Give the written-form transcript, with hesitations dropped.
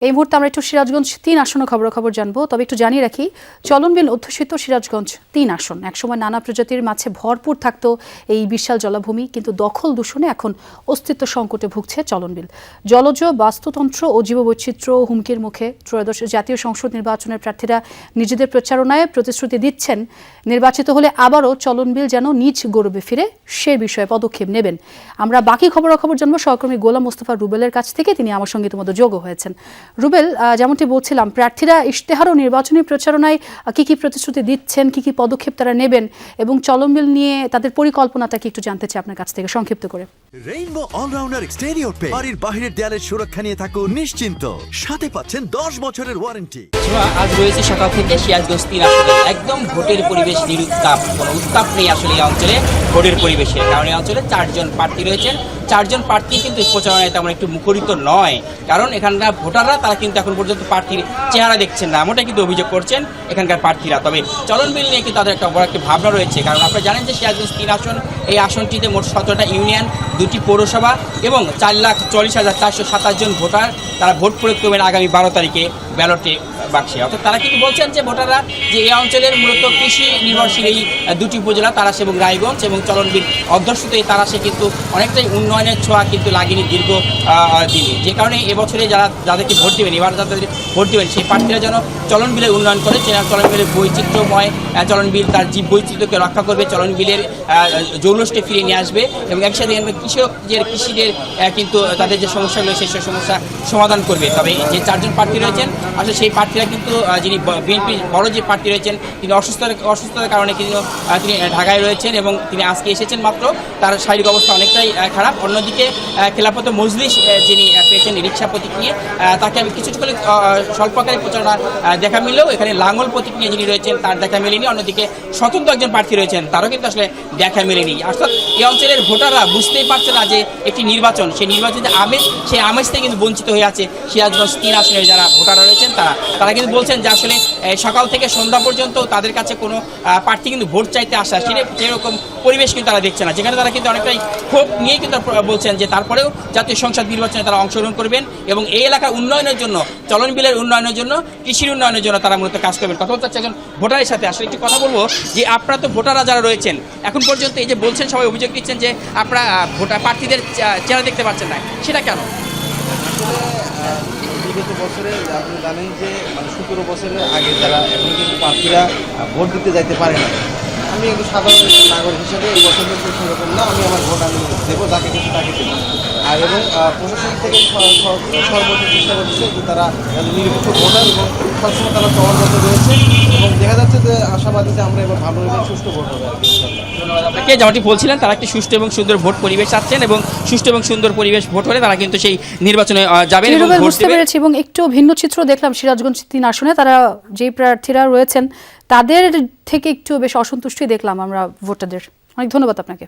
এই মুহূর্তে আমরা একটু সিরাজগঞ্জ ৩ আসনের খবরাখবর জানবো। তবে একটু জানিয়ে রাখি, চলন বিল অধ্যুষিত সিরাজগঞ্জ ৩ আসন একসময় নানা প্রজাতির মাছে ভরপুর থাকতো এই বিশাল জলাভূমি, কিন্তু দখল দূষণে এখন অস্তিত্ব সংকটে ভুগছে চলন বিল। জলজ বাস্তুতন্ত্র ও জীববৈচিত্র্য হুমকির মুখে ত্রয়োদশ জাতীয় সংসদ নির্বাচনের প্রার্থীরা নিজেদের প্রচারণায় প্রতিশ্রুতি দিচ্ছেন, নির্বাচিত হলে আবারও চলন বিল যেন নিজ গৌরবে ফিরে সে বিষয়ে পদক্ষেপ নেবেন। আমরা বাকি খবরাখবর জানবো সহকর্মী গোলাম মোস্তফা রুবেলের কাছ থেকে। তিনি আমার সঙ্গে ইতিমধ্যে যোগও হয়েছেন। রুবেল, যেমনটি বলছিলাম, প্রার্থীরা ইশতেহার ও নির্বাচনী প্রচারণায় কি কি প্রতিশ্রুতি দিচ্ছেন, কি কি পদক্ষেপ তারা নেবেন এবং চলন বিল নিয়ে তাদের পরিকল্পনাটা কি একটু জানতে চাই আপনার কাছ থেকে সংক্ষিপ্ত করে। রেইনবো অলরাউন্ডার এক্সটেরিয়র পে বাড়ির বাহিরের দেয়ালের সুরক্ষা নিয়ে থাকুন নিশ্চিন্ত, সাথে পাচ্ছেন 10 বছরের ওয়ারেন্টি। আজ রয়েছে সকাল থেকে সিরাজগঞ্জ ৩ আসনে একদম ভোটের পরিবেশ নিরুত্তাপ, কোনো উত্তাপ নেই আসলে এই অঞ্চলে ভোটের পরিবেশের কারণে। এই অঞ্চলে 4 জন প্রার্থী রয়েছেন। 4 জন প্রার্থী কিন্তু প্রচারণায় তেমন একটু মুখরিত নয়, কারণ এখানকার ভোটাররা তারা কিন্তু এখন পর্যন্ত প্রার্থীর চেহারা দেখছেন না, এমনটাই কিন্তু অভিযোগ করছেন এখানকার প্রার্থীরা। তবে চলন বিল নিয়ে কিন্তু তাদের একটা বড় একটা ভাবনা রয়েছে, কারণ আপনারা জানেন যে সিরাজগঞ্জ ৩ আসন, এই আসনটিতে মোট 17টা ইউনিয়ন, 2টি পৌরসভা এবং 4,40,427 জন ভোটার তারা ভোট প্রয়োগ করবেন আগামী 12 তারিখে ব্যালটে বাক্সে। অর্থাৎ তারা কিন্তু বলছেন যে ভোটাররা যে এই অঞ্চলের মূলত কৃষি নির্ভরশীল এই 2টি উপজেলা তারাশ এবং রায়গঞ্জ এবং চলন বিল অধ্যুষিত এই তারাশে কিন্তু অনেকটাই উন্নয়নের ছোঁয়া কিন্তু লাগেনি দীর্ঘ দিনে, যে কারণে এবছরে যাদেরকে ভোট দেবেন, এবার যাদের ভোট দেবেন সেই প্রার্থীরা যেন চলন বিলের উন্নয়ন করে, চলন বিলের বৈচিত্র্যময় চলন বিল তার জীব বৈচিত্র্যকে রক্ষা করবে, চলন বিলের জৌলসকে ফিরিয়ে নিয়ে আসবে এবং একসাথে কৃষিদের কিন্তু তাদের যে সমস্যাগুলো সেই সমস্যা সমাধান করবে। তবে যে 4 জন প্রার্থী রয়েছেন আসলে সেই প্রার্থীরা কিন্তু যিনি বিএনপির বড় যে প্রার্থী রয়েছেন তিনি অসুস্থতার কারণে তিনি ঢাকায় রয়েছেন এবং তিনি আজকে এসেছেন মাত্র, তার শারীরিক অবস্থা অনেকটাই খারাপ। অন্যদিকে খেলাফত মজলিস যিনি পেয়েছেন রিক্সা প্রতীক নিয়ে, তাকে আমি কিছু স্বল্পকারী প্রচারণা দেখা মিললেও এখানে লাঙ্গল প্রতীক নিয়ে যিনি রয়েছেন তার দেখা মেলেনি। অন্যদিকে স্বতন্ত্র একজন প্রার্থী রয়েছেন, তারও কিন্তু আসলে দেখা মেলেনি। অর্থাৎ এই অঞ্চলের ভোটাররা বুঝতেই পারছে না যে একটি নির্বাচন, সেই নির্বাচনের আমেজ, সেই আমেজ থেকে কিন্তু বঞ্চিত হয়ে আছে সিরাজগঞ্জ 3 আসনের যারা ভোটাররা রয়েছেন তারা কিন্তু বলছেন যে আসলে সকাল থেকে সন্ধ্যা পর্যন্ত তাদের কাছে কোনো প্রার্থী কিন্তু ভোট চাইতে আসা সেরকম পরিবেশ কিন্তু তারা দেখছে না, যেখানে তারা কিন্তু অনেকটাই ক্ষোভ নিয়েই কিন্তু বলছেন যে তারপরেও জাতীয় সংসদ নির্বাচনে তারা অংশগ্রহণ করবেন এবং এই এলাকার উন্নয়নের জন্য, চলন বিলের উন্নয়নের জন্য, কৃষির উন্নয়নের জন্য তারা মূলত কাজ করবেন। কথা বলতে চাচ্ছি একজন ভোটারের সাথে। আসলে একটি কথা বলবো যে আপনারা তো ভোটাররা যারা রয়েছেন এখন পর্যন্ত এই যে বলছেন, সবাই অভিযোগ দিচ্ছেন যে আপনারা ভোটার প্রার্থীদের চেহারা দেখতে পাচ্ছেন না, সেটা কেন? বিগত বছরে আপনি জানেন যে 17 বছরের আগে যারা এখন কিন্তু প্রার্থীরা ভোট দিতে যাইতে পারে না। আমি একটু সাধারণ নাগরিক হিসেবে এই বছর সেরকম না, আমি আমার ভোট আমি দেবো, যাকে কিছু তাকে দেবো। আর এবং প্রশাসন থেকে সর্বোচ্চ চেষ্টা করছে যে তারা নিরপেক্ষ ভোটার এবং সবসময় তারা চলাবদ্ধ রয়েছে এবং দেখা যাচ্ছে যে আশাবাদী যে আমরা এবার ভালো এবং সুষ্ঠু ভোট হবে। ধন্যবাদ আপনাকে। যেমনটি বলছিলেন তারা একটি সুষ্ঠু এবং সুন্দর ভোট পরিবেশ চাচ্ছেন এবং সুষ্ঠু এবং সুন্দর পরিবেশ ভোট হলে তারা কিন্তু সেই নির্বাচনে যাবেন এবং ভোট দেবেন। এবং একটু ভিন্ন চিত্র দেখলাম সিরাজগঞ্জ 3 আসনে, তারা যে প্রার্থীরা রয়েছেন তাদের থেকে একটু বেশ অসন্তুষ্টি দেখলাম আমরা ভোটারদের। অনেক ধন্যবাদ আপনাকে।